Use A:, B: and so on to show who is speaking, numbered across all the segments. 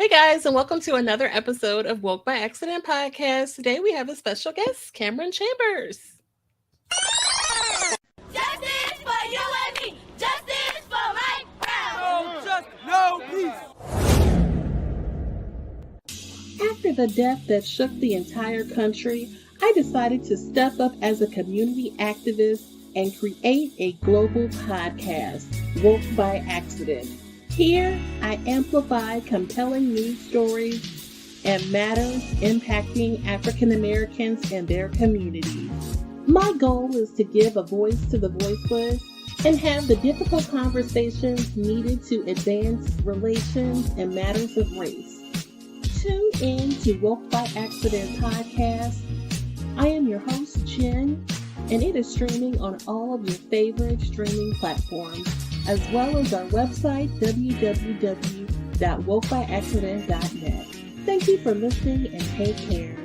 A: Hey guys, and welcome to another episode of Woke by Accident podcast. Today we have a special guest, Cameron Chambers.
B: Justice for you and me. Justice for Mike Brown.
C: No justice, no peace.
D: After the death that shook the entire country, I decided to step up as a community activist and create a global podcast, Woke by Accident. Here, I amplify compelling news stories and matters impacting African Americans and their communities. My goal is to give a voice to the voiceless and have the difficult conversations needed to advance relations and matters of race. Tune in to Woke by Accident podcast. I am your host, Jen, and it is streaming on all of your favorite streaming platforms, as well as our website, www.wokebyaccident.net. Thank you for listening and take care.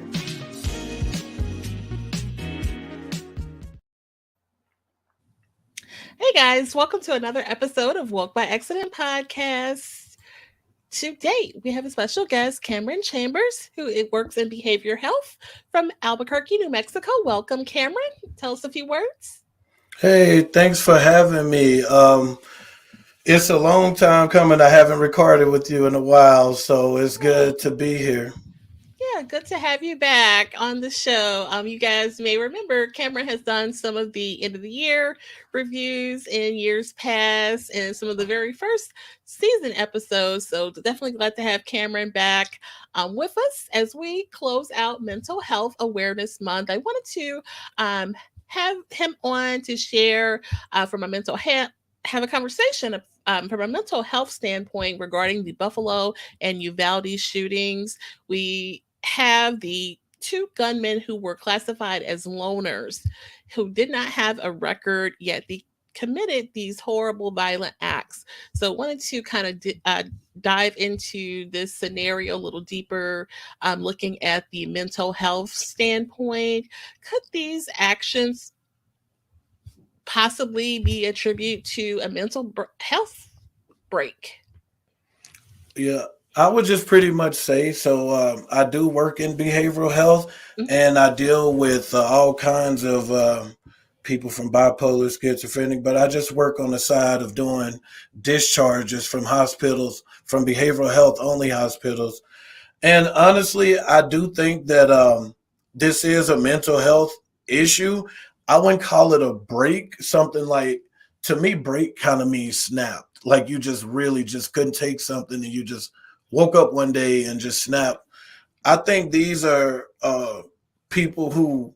A: Hey guys, welcome to another episode of Woke by Accident podcast. Today we have a special guest, Cameron Chambers, who works in behavior health from Albuquerque, New Mexico. Welcome, Cameron. Tell us a few words.
E: Hey, thanks for having me. It's a long time coming. I haven't recorded with you in a while, so it's good to be here.
A: Yeah, good to have you back on the show. You guys may remember Cameron has done some of the end of the year reviews in years past and some of the very first season episodes. So definitely glad to have Cameron back with us as we close out Mental Health Awareness Month. I wanted to have him on to share from a mental health, have a conversation from a mental health standpoint regarding the Buffalo and Uvalde shootings. We have the two gunmen who were classified as loners who did not have a record yet they committed these horrible violent acts. So wanted to kind of dive into this scenario a little deeper, looking at the mental health standpoint. Could these actions possibly be a tribute to a mental health break?
E: Yeah, I would just pretty much say so. I do work in behavioral health, and I deal with all kinds of people from bipolar, schizophrenic, but I just work on the side of doing discharges from hospitals, from behavioral health only hospitals. And honestly, I do think that this is a mental health issue. I wouldn't call it a break. Something like, to me, break kind of means snap. Like you just really just couldn't take something and you just woke up one day and just snapped. I think these are people who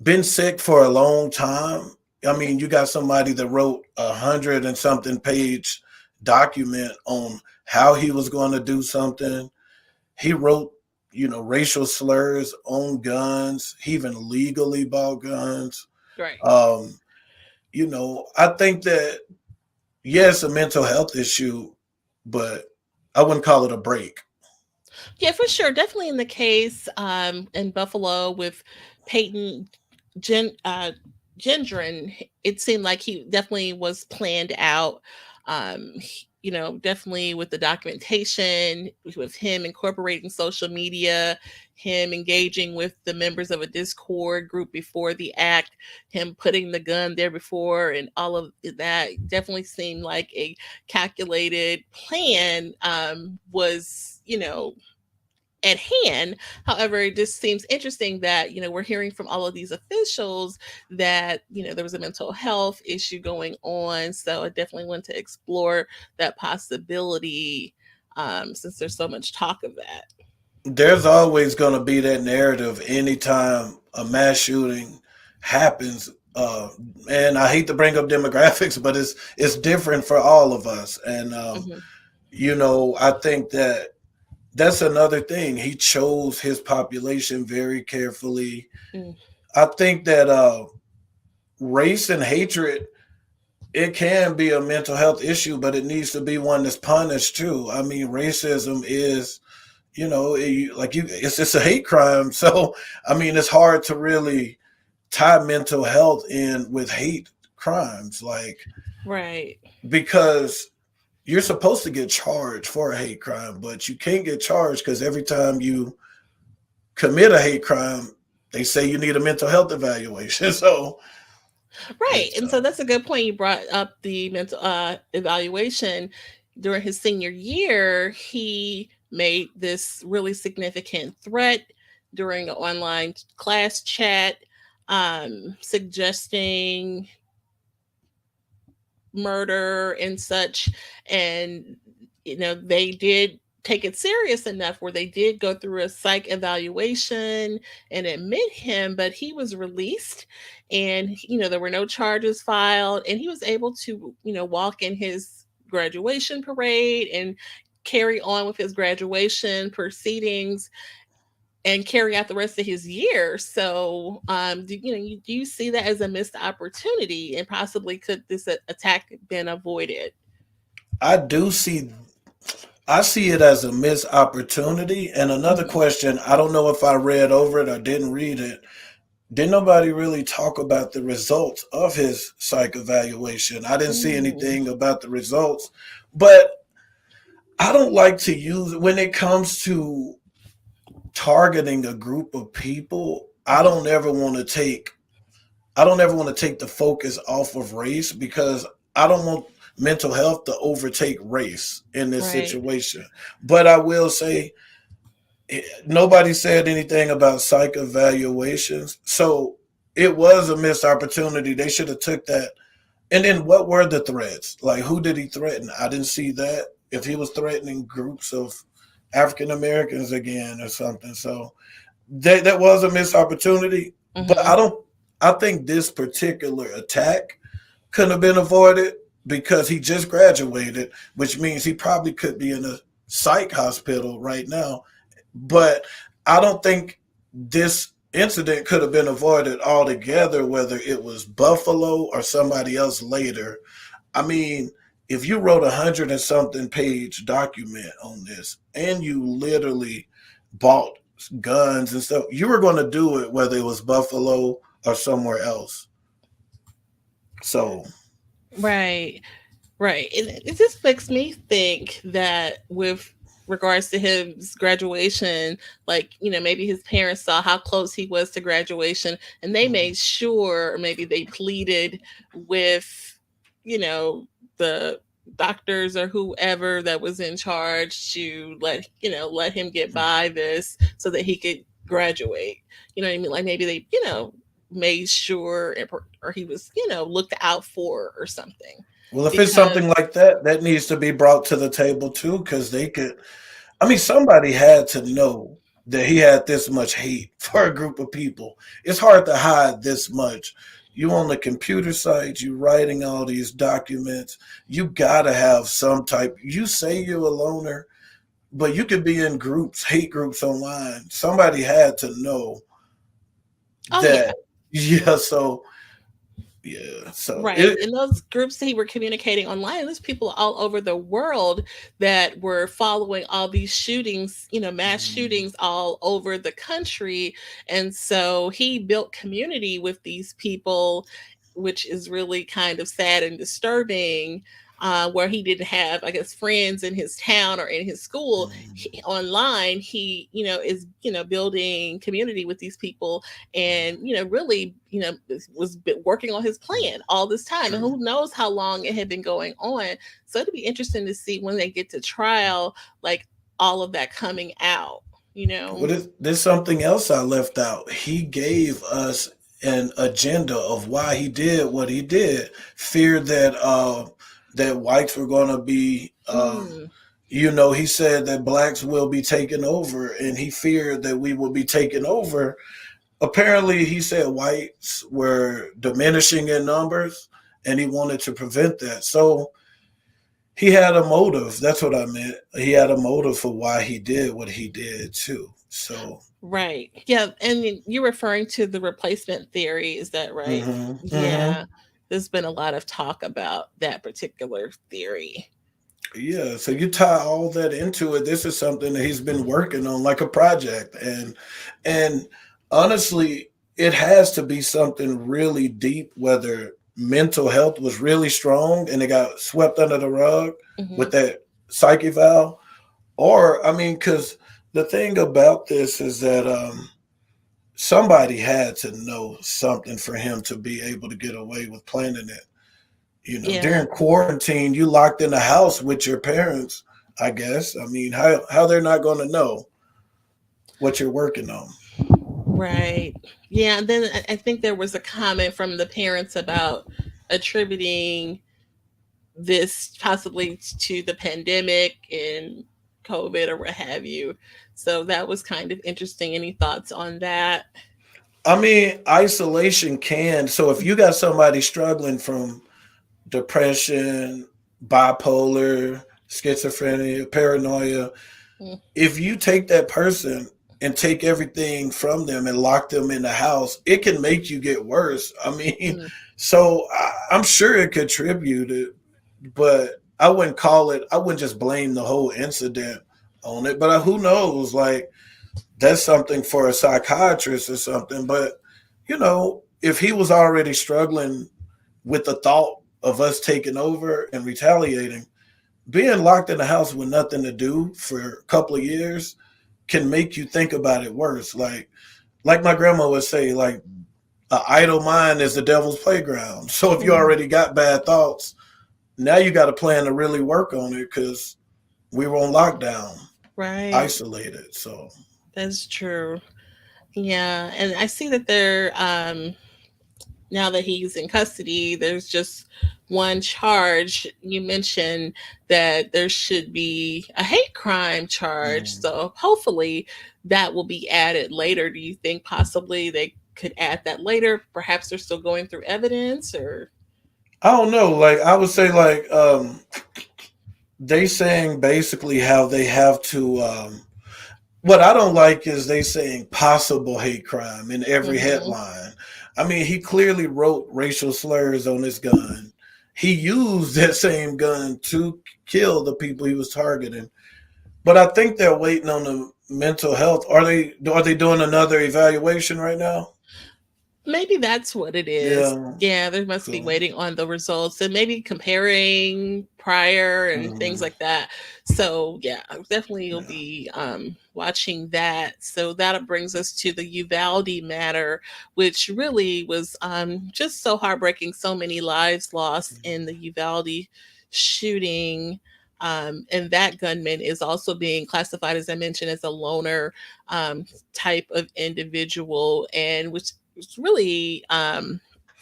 E: been sick for a long time. I mean, you got somebody that wrote 100 and something page document on how he was going to do something. He wrote, racial slurs on guns. He even legally bought guns.
A: Right.
E: I think that, yes, a mental health issue, but I wouldn't call it a break.
A: Yeah, for sure. Definitely in the case in Buffalo with Peyton Gendron, it seemed like he definitely was planned out. Definitely with the documentation, with him incorporating social media, him engaging with the members of a Discord group before the act, him putting the gun there before, and all of that definitely seemed like a calculated plan was, at hand. However, it just seems interesting that, we're hearing from all of these officials that, there was a mental health issue going on. So I definitely want to explore that possibility since there's so much talk of that.
E: There's always going to be that narrative anytime a mass shooting happens. And I hate to bring up demographics, but it's different for all of us. And, I think that's another thing. He chose his population very carefully. I think that race and hatred, it can be a mental health issue, but it needs to be one that's punished too. I mean, racism is, it's a hate crime. So, I mean, it's hard to really tie mental health in with hate crimes,
A: right,
E: because you're supposed to get charged for a hate crime, but you can't get charged because every time you commit a hate crime, they say you need a mental health evaluation. So
A: Right.
E: it's
A: And so that's a good point. You brought up the mental evaluation. During his senior year, he made this really significant threat during an online class chat, suggesting murder and such. And, they did take it serious enough where they did go through a psych evaluation and admit him, but he was released, and, there were no charges filed, and he was able to, walk in his graduation parade and carry on with his graduation proceedings and carry out the rest of his year. So, do you see that as a missed opportunity, and possibly could this attack been avoided?
E: I do see I see it as a missed opportunity. And another
A: Mhm.
E: question, I don't know if I read over it or didn't read it. Did nobody really talk about the results of his psych evaluation? I didn't see
A: Mm,
E: anything about the results, but I don't like to use when it comes to targeting a group of people.
A: mhm.
E: I don't ever want to take the focus off of race because I don't want mental health to overtake race in this
A: Right.
E: situation. But I will say nobody said anything about psych evaluations. So it was a missed opportunity. They should have took that. And then what were the threats? Like who did he threaten? I didn't see that. If he was threatening groups of African Americans again or something. So that was a missed opportunity. But
A: Mhm.
E: I think this particular attack couldn't have been avoided because he just graduated, which means he probably could be in a psych hospital right now. But I don't think this incident could have been avoided altogether, whether it was Buffalo or somebody else later. I mean, if you wrote 100 and something page document on this and you literally bought guns and stuff, you were going to do it whether it was Buffalo or somewhere else. So
A: Right. Right. And it just makes me think that with regards to his graduation, like, maybe his parents saw how close he was to graduation, and they made sure, or maybe they pleaded with, you know, the doctors or whoever that was in charge to let him get by this so that he could graduate. You know what I mean? Like maybe they, made sure, or he was, looked out for or something.
E: well, if it's
A: Because
E: something like that, that needs to be brought to the table too, because they could. I mean, somebody had to know that he had this much hate for a group of people. It's hard to hide this much. You on the computer site, you writing all these documents. You gotta have some type. You say you're a loner, but you could be in groups, hate groups online. Somebody had to know
A: oh yeah,
E: that. Yeah. So yeah. So
A: right.
E: it.
A: In those groups that he were communicating online, there's people all over the world that were following all these shootings, mass shootings all over the country. And so he built community with these people, which is really kind of sad and disturbing. Where he didn't have, I guess, friends in his town or in his school. Online, he, is, building community with these people, and really was working on his plan all this time, and who knows how long it had been going on. So it'd be interesting to see when they get to trial, like all of that coming out,
E: What is there's something else I left out? He gave us an agenda of why he did what he did. Fear that that whites were going to be
A: mm,
E: he said that blacks will be taken over, and he feared that we will be taken over. Apparently, he said whites were diminishing in numbers, and he wanted to prevent that. So he had a motive. That's what I meant. He had a motive for why he did what he did too. So,
A: right, yeah. And you're referring to the replacement theory, is that right?
E: hmm
A: Yeah, there's been a lot of talk about that particular theory.
E: yeah. So you tie all that into it. This is something that he's been working on like a project, and honestly, it has to be something really deep, whether mental health was really strong and it got swept under the rug
A: Hmm.
E: with that psych eval. Or, I mean, because the thing about this is that somebody had to know something for him to be able to get away with planning it. You know,
A: Yeah.
E: during quarantine, you locked in the house with your parents, I guess. I mean, how they're not going to know what you're working on?
A: Right. Yeah. And then I think there was a comment from the parents about attributing this possibly to the pandemic and COVID or what have you. So that was kind of interesting. Any thoughts on that?
E: I mean, isolation can. So if you got somebody struggling from depression, bipolar, schizophrenia, paranoia,
A: Mm,
E: if you take that person and take everything from them and lock them in the house, it can make you get worse. I mean,
A: mm,
E: so I'm sure it contributed, but I wouldn't just blame the whole incident on it. But who knows? Like, that's something for a psychiatrist or something. But, if he was already struggling with the thought of us taking over and retaliating, being locked in the house with nothing to do for a couple of years can make you think about it worse. Like my grandma would say, like, an idle mind is the devil's playground. So if you
A: mm.
E: already got bad thoughts, now you got a plan to really work on it because we were on lockdown,
A: Right.
E: isolated. So
A: That's true. Yeah. And I see that they're now that he's in custody, there's just one charge. You mentioned that there should be a hate crime charge.
E: mm,
A: So hopefully that will be added later. Do you think possibly they could add that later? Perhaps they're still going through evidence or.
E: I don't know. Like I would say, like they saying basically how they have to. What I don't like is they saying possible hate crime in every
A: Hmm.
E: headline. I mean, he clearly wrote racial slurs on his gun. He used that same gun to kill the people he was targeting. But I think they're waiting on the mental health. Are they doing another evaluation right now?
A: Maybe that's what it is.
E: Yeah.
A: Yeah, they must be
E: So,
A: waiting on the results and maybe comparing prior and things
E: mm,
A: like that. So yeah, definitely you'll
E: yeah.
A: be watching that. So that brings us to the Uvalde matter, which really was just so heartbreaking. So many lives lost in the Uvalde shooting. And that gunman is also being classified, as I mentioned, as a loner type of individual, and which really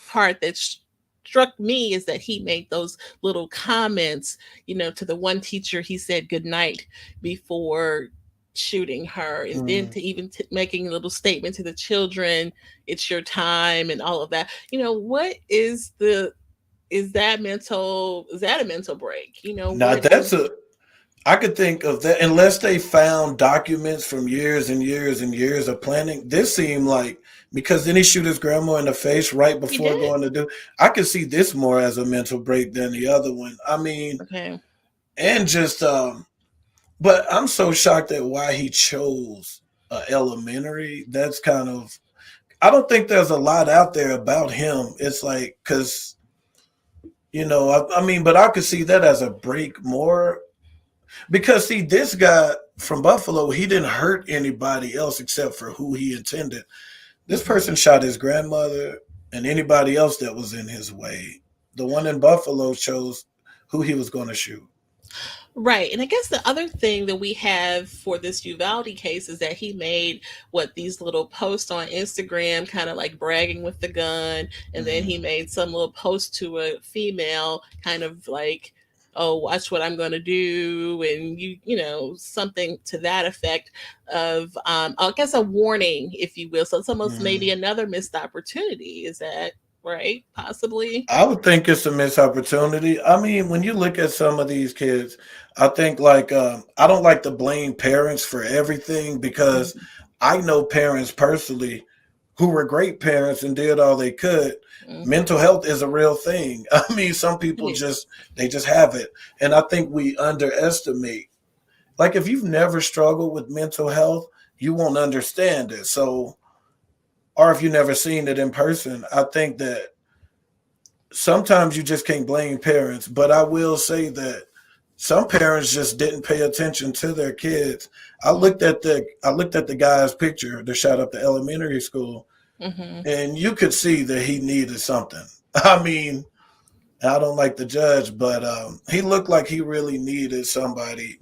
A: part that struck me is that he made those little comments, to the one teacher. He said good night before shooting her, and then
E: Mm.
A: to even making a little statement to the children, it's your time and all of that. What is that a mental break?
E: Now
A: What is.
E: I could think of that unless they found documents from years and years and years of planning. This seemed like because then he shoot his grandma in the face right
A: He
E: before
A: did.
E: going to do. I could see this more as a mental break than the other one. I mean,
A: Okay.
E: and just but I'm so shocked at why he chose elementary. That's kind of I don't think there's a lot out there about him. It's like because I mean, but I could see that as a break more. Because see, this guy from Buffalo, he didn't hurt anybody else except for who he intended. This
A: Mhm.
E: person shot his grandmother and anybody else that was in his way. The one in Buffalo chose who he was going to shoot.
A: Right. And I guess the other thing that we have for this Uvalde case is that he made these little posts on Instagram, kind of like bragging with the gun. And then he
E: Mm.
A: made some little post to a female, kind of like, oh, watch what I'm going to do. And something to that effect of, I guess, a warning, if you will. So it's almost maybe
E: Mm.
A: another missed opportunity. Is that right? Possibly.
E: I would think it's a missed opportunity. I mean, when you look at some of these kids, I think like I don't like to blame parents for everything because
A: Mhm.
E: I know parents personally who were great parents and did all they could.
A: Mhm.
E: Mental health is a real thing. I mean, some
A: It
E: people
A: is.
E: just have it, and I think we underestimate. Like if you've never struggled with mental health, you won't understand it. So, or if you've never seen it in person, I think that sometimes you just can't blame parents, but I will say that some parents just didn't pay attention to their kids. I looked at the guy's picture that shot up the elementary school,
A: Mm-hmm.
E: and you could see that he needed something. I mean, I don't like the judge, but he looked like he really needed somebody.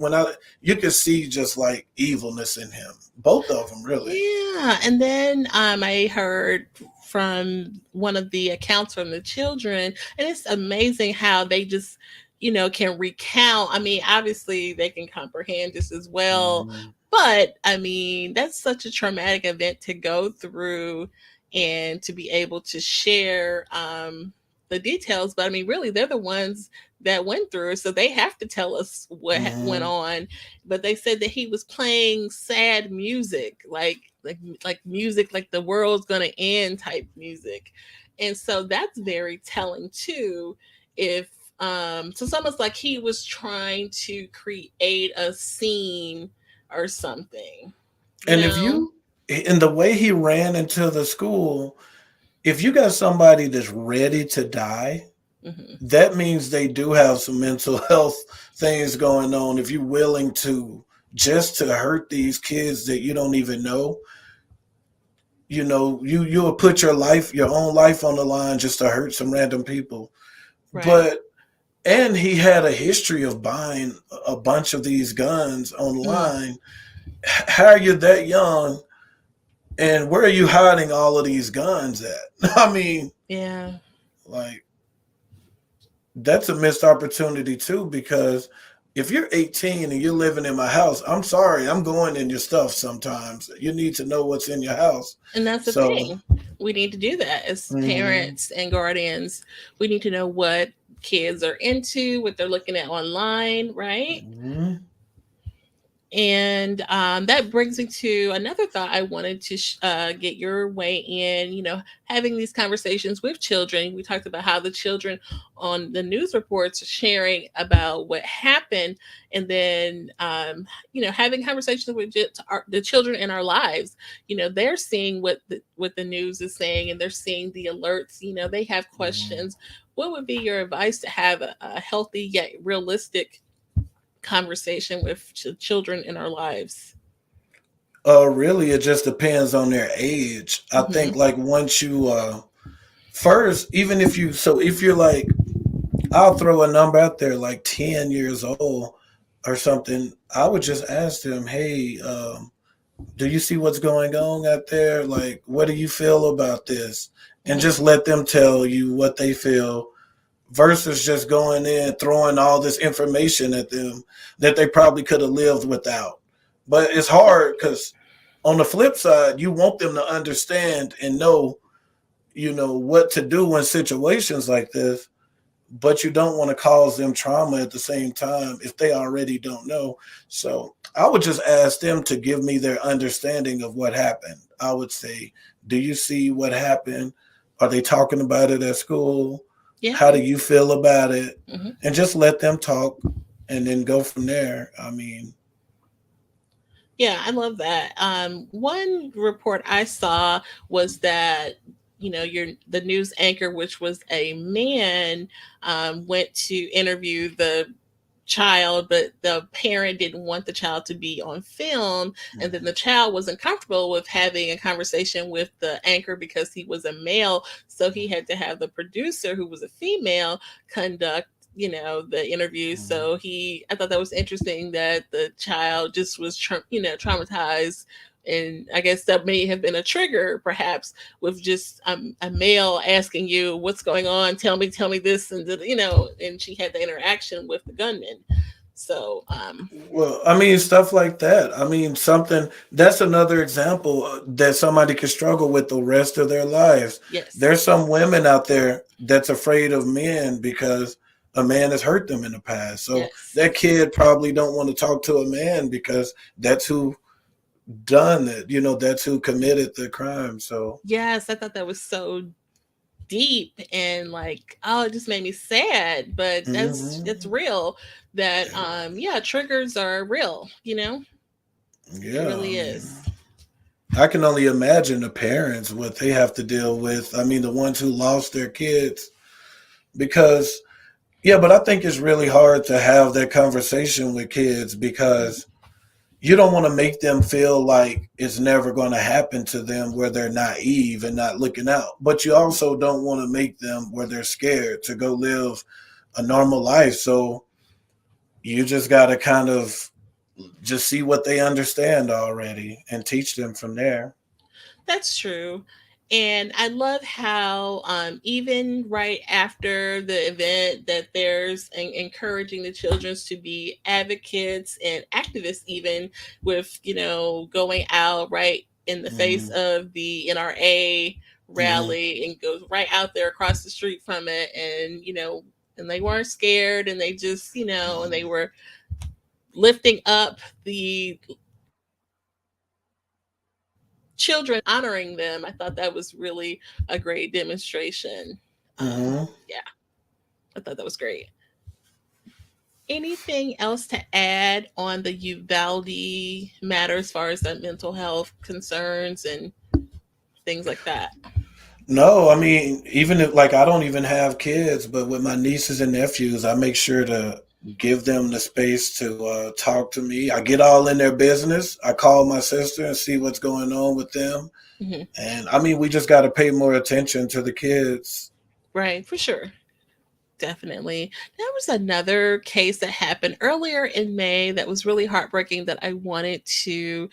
E: You could see just like evilness in him, both of them, really.
A: Yeah, and then I heard from one of the accounts from the children, and it's amazing how they just, can recount. I mean, obviously they can comprehend just as well,
E: Mhm.
A: but I mean, that's such a traumatic event to go through and to be able to share the details. But I mean, really, they're the ones that went through, so they have to tell us what went
E: Mhm.
A: on. But they said that he was playing sad music, like music like the world's gonna end type music, and so that's very telling too. If so it's almost like he was trying to create a scene or something, you
E: And if
A: know.
E: you, in the way he ran into the school, if you got somebody that's ready to die,
A: Hmm.
E: that means they do have some mental health things going on. If you're willing to just to hurt these kids that you don't even know, you'll put your own life on the line just to hurt some random people.
A: Right.
E: But and he had a history of buying a bunch of these guns
A: Mm,
E: online. How are you that young? And where are you hiding all of these guns at? I mean,
A: yeah.
E: like, that's a missed opportunity too, because if you're 18 and you're living in my house, I'm sorry, I'm going in your stuff sometimes. You need to know what's in your house.
A: And that's the
E: So,
A: thing. We need to do that as
E: mhm,
A: parents and guardians. We need to know what kids are into, what they're looking at online, right?
E: mhm,
A: And that brings me to another thought I wanted to get your way in. Having these conversations with children. We talked about how the children on the news reports are sharing about what happened, and then having conversations with the children in our lives. They're seeing what the news is saying, and they're seeing the alerts. They have
E: mhm.
A: questions. What would be your advice to have a healthy yet realistic conversation with children in our lives?
E: Really, it just depends on their age. I think
A: Hmm.
E: like once you first, even if you're like, I'll throw a number out there like 10 years old or something. I would just ask them, hey, do you see what's going on out there? Like, what do you feel about this? And
A: Hmm.
E: just let them tell you what they feel versus just going in, throwing all this information at them that they probably could have lived without. But it's hard because on the flip side, you want them to understand and know, what to do in situations like this, but you don't want to cause them trauma at the same time if they already don't know. So I would just ask them to give me their understanding of what happened. I would say, do you see what happened? Are they talking about it at school?
A: Yeah.
E: How do you feel about it?
A: Hmm.
E: And just let them talk and then go from there. I mean,
A: Yeah, I love that. One report I saw was that the news anchor, which was a man, went to interview the child, but the parent didn't want the child to be on film, and then the child wasn't comfortable with having a conversation with the anchor because he was a male, so he had to have the producer, who was a female, conduct the interview. So I thought that was interesting that the child just was traumatized, and I guess that may have been a trigger, perhaps, with just a male asking you what's going on, tell me this, and she had the interaction with the gunman. So
E: well, I mean, stuff like that. I mean, something that's another example that somebody could struggle with the rest of their lives.
A: yes,
E: There's some women out there that's afraid of men because a man has hurt them in the past. So
A: yes,
E: that kid probably don't want to talk to a man because that's who done it. That's who committed the crime. So,
A: yes, I thought that was so deep, and like, oh, it just made me sad, but that's
E: mhm.
A: real. That yeah, triggers are real, it
E: Yeah, I
A: really
E: mean,
A: is.
E: I can only imagine the parents what they have to deal with. I mean, the ones who lost their kids. because yeah, but I think it's really hard to have that conversation with kids because you don't want to make them feel like it's never going to happen to them where they're naive and not looking out. But you also don't want to make them where they're scared to go live a normal life. So you just got to kind of just see what they understand already and teach them from there.
A: That's true. And I love how even right after the event that there's encouraging the children to be advocates and activists, even with, going out right in the face
E: Mm-hmm.
A: of the NRA
E: Mm-hmm.
A: rally and goes right out there across the street from it. And, and they weren't scared and they just, and they were lifting up the children, honoring them. I thought that was really a great demonstration.
E: Mm-hmm.
A: Yeah, I thought that was great. Anything else to add on the Uvalde matter as far as the mental health concerns and things like that?
E: No, I mean, even if like I don't even have kids, but with my nieces and nephews, I make sure to give them the space to talk to me. I get all in their business. I call my sister and see what's going on with them.
A: Hmm.
E: And I mean, we just got to pay more attention to the kids.
A: Right, for sure. Definitely. There was another case that happened earlier in May that was really heartbreaking that I wanted to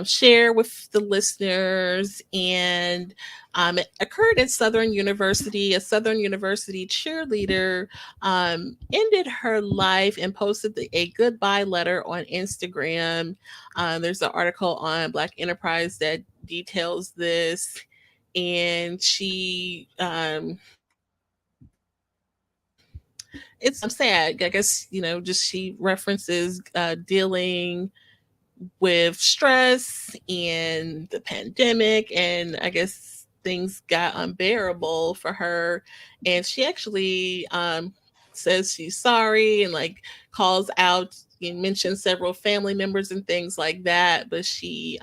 A: share with the listeners. And it occurred at Southern University. A Southern University cheerleader ended her life and posted a goodbye letter on Instagram. There's an article on Black Enterprise that details this. And she it's I'm sad. I guess just she references dealing with stress and the pandemic, and I guess things got unbearable for her, and she actually says she's sorry and like calls out and mentions several family members and things like that, but she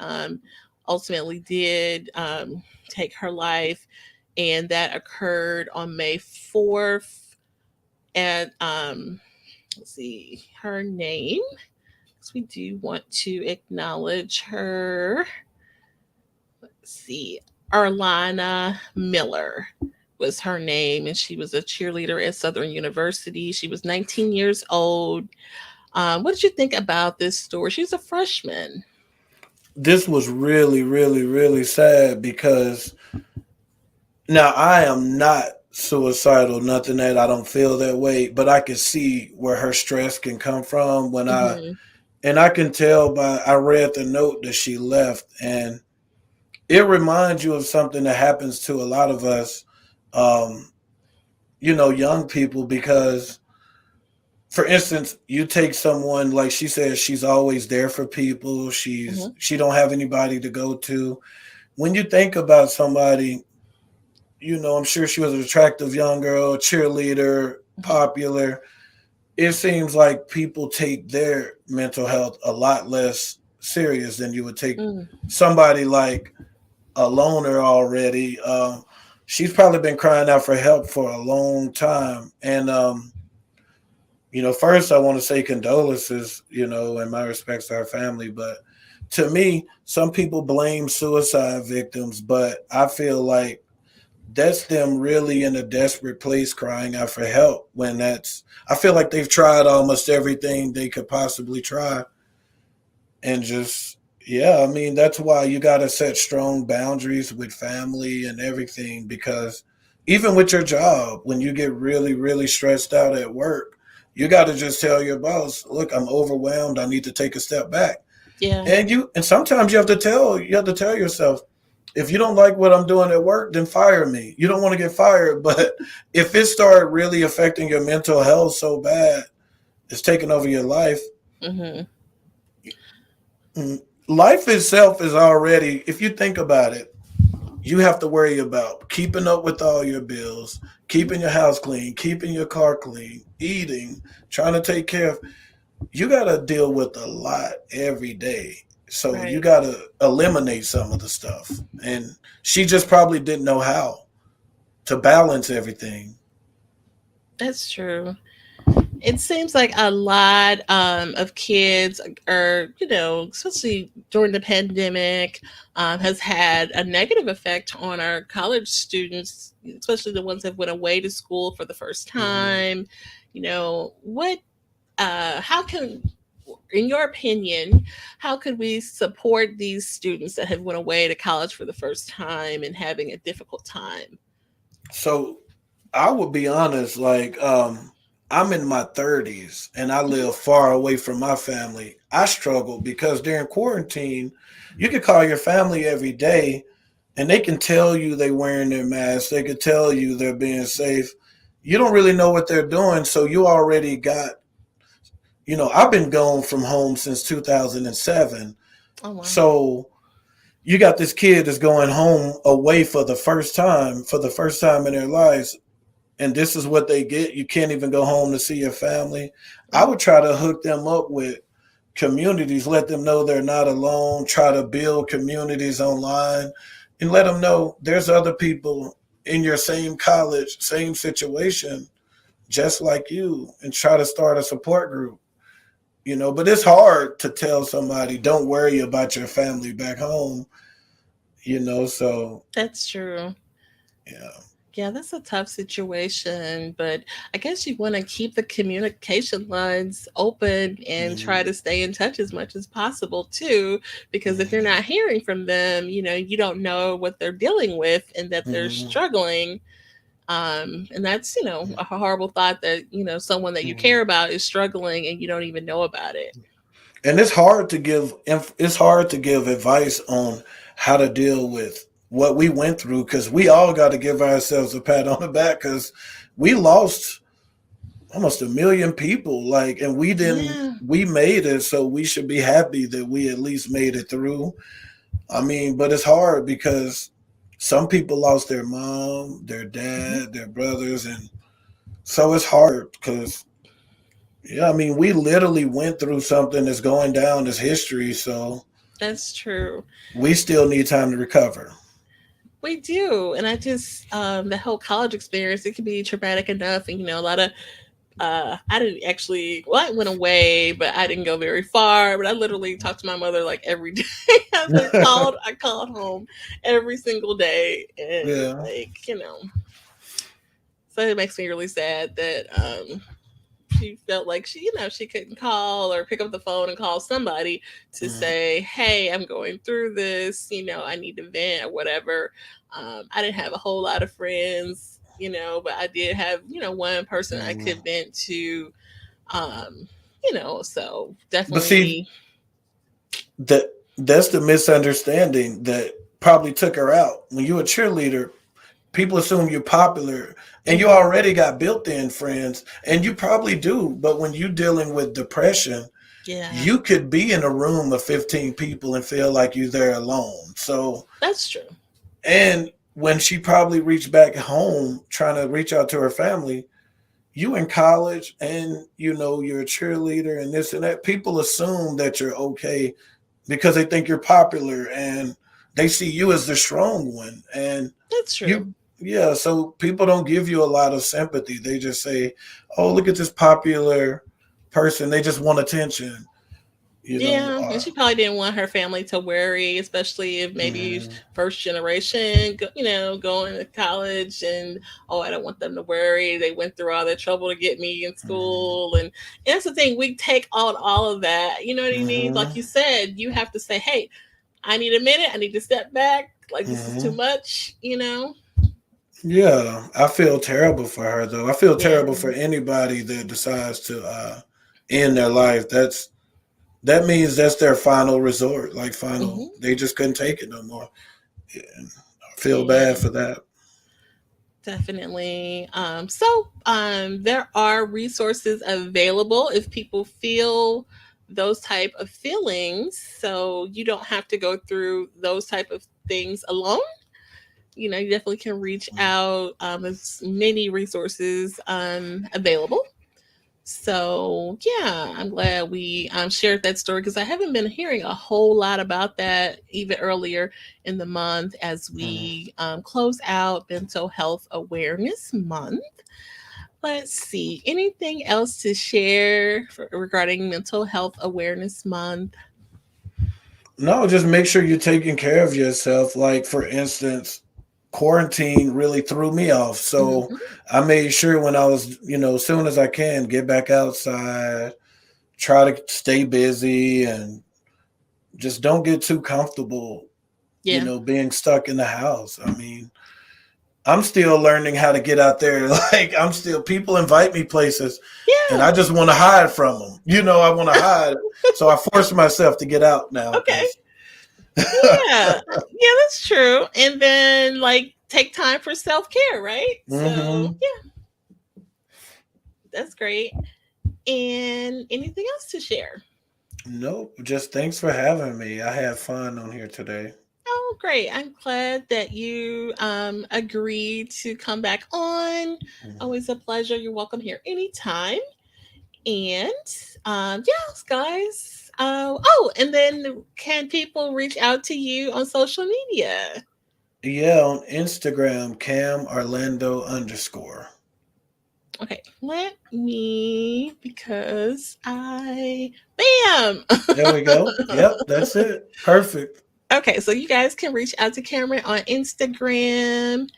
A: ultimately did take her life, and that occurred on May 4th. And let's see her name, because we do want to acknowledge her. Let's see, Arlana Miller was her name, and she was a cheerleader at Southern University. She was 19 years old. What did you think about this story? She's a freshman.
E: This was really, really, really sad because now I am not suicidal, nothing that I don't feel that way, but I can see where her stress can come from
A: Hmm.
E: and I can tell I read the note that she left, and it reminds you of something that happens to a lot of us, um, young people, because for instance, you take someone like she says she's always there for people.
A: Hmm.
E: She don't have anybody to go to. When you think about somebody, I'm sure she was an attractive young girl, cheerleader, popular. It seems like people take their mental health a lot less serious than you would take
A: Mm.
E: somebody like a loner already. She's probably been crying out for help for a long time. And, first I want to say condolences, and my respects to her family. But to me, some people blame suicide victims, but I feel like that's them really in a desperate place crying out for help I feel like they've tried almost everything they could possibly try, and just yeah, I mean, that's why you got to set strong boundaries with family and everything, because even with your job, when you get really, really stressed out at work, you got to just tell your boss, look, I'm overwhelmed, I need to take a step back.
A: Yeah.
E: And sometimes you have to tell yourself, if you don't like what I'm doing at work, then fire me. You don't want to get fired, but if it started really affecting your mental health so bad, it's taking over your life.
A: Hmm.
E: mm, Life itself is already, if you think about it, you have to worry about keeping up with all your bills, keeping your house clean, keeping your car clean, eating, trying to take care of. You got to deal with a lot every day. So you
A: Right.
E: got to eliminate some of the stuff. And she just probably didn't know how to balance everything.
A: That's true. It seems like a lot of kids are, especially during the pandemic, has had a negative effect on our college students, especially the ones that went away to school for the first
E: Hmm.
A: time. What, how can, in your opinion, how could we support these students that have went away to college for the first time and having a difficult time?
E: So I would be honest, like I'm in my 30s and I
A: Mhm.
E: live far away from my family. I struggle because during quarantine, you can call your family every day and they can tell you they wearing their masks. They can tell you they're being safe. You don't really know what they're doing, so you already got, I've been gone from home since 2007.
A: Oh wow.
E: So you got this kid that's going home away for the first time in their lives, and this is what they get. You can't even go home to see your family. I
A: Mhm.
E: would try to hook them up with communities, let them know they're not alone, try to build communities online, and let them know there's other people in your same college, same situation, just like you, and try to start a support group. But it's hard to tell somebody, don't worry about your family back home, so
A: That's true.
E: yeah.
A: Yeah, that's a tough situation, but I guess you want to keep the communication lines open and try
E: Hmm.
A: to stay in touch as much as possible too, because if you're
E: Hmm.
A: not hearing from them, you don't know what they're dealing with and that they're
E: Hmm.
A: struggling. And that's, a horrible thought that, someone that you
E: Hmm.
A: care about is struggling and you don't even know about it.
E: And it's hard to give advice on how to deal with what we went through, because we all got to give ourselves a pat on the back, because we lost almost 1 million people, like, and
A: Yeah,
E: we made it, so we should be happy that we at least made it through. I mean, but it's hard because some people lost their mom, their
A: mhm,
E: dad, their brothers, and so it's hard because, yeah, I mean, we literally went through something that's going down as history, so
A: that's true.
E: we still need time to recover.
A: We do. And I just, the whole college experience, it can be traumatic enough. And, a lot of I didn't actually. Well, I went away, but I didn't go very far. But I literally talked to my mother like every day. I called home every single day, and
E: Yeah.
A: so it makes me really sad that she felt like she couldn't call or pick up the phone and call somebody to
E: Mhm.
A: say, "Hey, I'm going through this. I need to vent or whatever." I didn't have a whole lot of friends, but I did have one person I
E: Mhm.
A: could vent to. Um, so
E: But see,
A: definitely,
E: that's the misunderstanding that probably took her out. When you're a cheerleader, people assume you're popular and you
A: mhm,
E: already got built-in friends, and you probably do. But when you're dealing with depression,
A: yeah,
E: you could be in a room of 15 people and feel like you're there alone. So,
A: that's true.
E: and when she probably reached back home trying to reach out to her family, you in college and you're a cheerleader and this and that, people assume that you're okay because they think you're popular and they see you as the strong one. And
A: That's true.
E: you, yeah, so people don't give you a lot of sympathy. They just say, oh, look at this popular person, they just want attention,
A: Yeah, and she probably didn't want her family to worry, especially if maybe
E: Mhm.
A: first generation, going to college, and oh, I don't want them to worry. They went through all that trouble to get me in
E: Mhm.
A: school, and that's the thing. We take on all of that. You know what I mean?
E: Mhm.
A: Like you said, you have to say, "Hey, I need a minute. I need to step back. Like this is too
E: Mhm.
A: much."
E: Yeah, I feel terrible for her though. I feel
A: Yeah.
E: terrible for anybody that decides to end their life. That means that's their final resort. Like final,
A: Hmm.
E: they just couldn't take it no more. And I feel bad
A: Yeah.
E: for that.
A: Definitely. There are resources available if people feel those type of feelings. So you don't have to go through those type of things alone. You definitely can reach out. There's many resources available. So yeah, I'm glad we shared that story because I haven't been hearing a whole lot about that even earlier in the month as
E: Mhm.
A: we close out Mental Health Awareness Month. Let's see. Anything else to share regarding Mental Health Awareness Month?
E: No, just make sure you're taking care of yourself. Like, for instance, quarantine really threw me off. So
A: Mhm.
E: I made sure when I was, as soon as I can, get back outside, try to stay busy, and just don't get too comfortable,
A: Yeah.
E: being stuck in the house. I mean, I'm still learning how to get out there. Like, people invite me places and
A: Yeah.
E: I just want to hide from them. I want to hide. So I force myself to get out now
A: Okay.
E: because
A: Yeah. Yeah, that's true. And then like take time for self-care, right? So,
E: hmm
A: yeah, that's great. And anything else to share?
E: Nope. Just thanks for having me. I had fun on here today.
A: Oh, great. I'm glad that you agreed to come back on.
E: Mhm.
A: Always a pleasure. You're welcome here anytime. And yes, guys. Oh, and then can people reach out to you on social media?
E: Yeah, on Instagram, Cam Orlando _
A: Okay, let me because I bam.
E: There we go. Yep, that's it. Perfect.
A: Okay, so you guys can reach out to Cameron on Instagram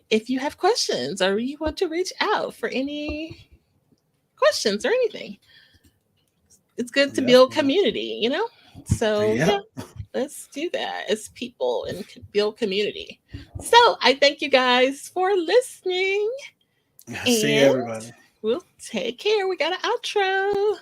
A: if you have questions or you want to reach out for any questions or anything. It's good to
E: Yep.
A: build community, you know? So, yeah,
E: Yep.
A: let's do that as people and build community. So, I thank you guys for listening
E: See
A: and
E: everybody.
A: we'll take care. We got an outro.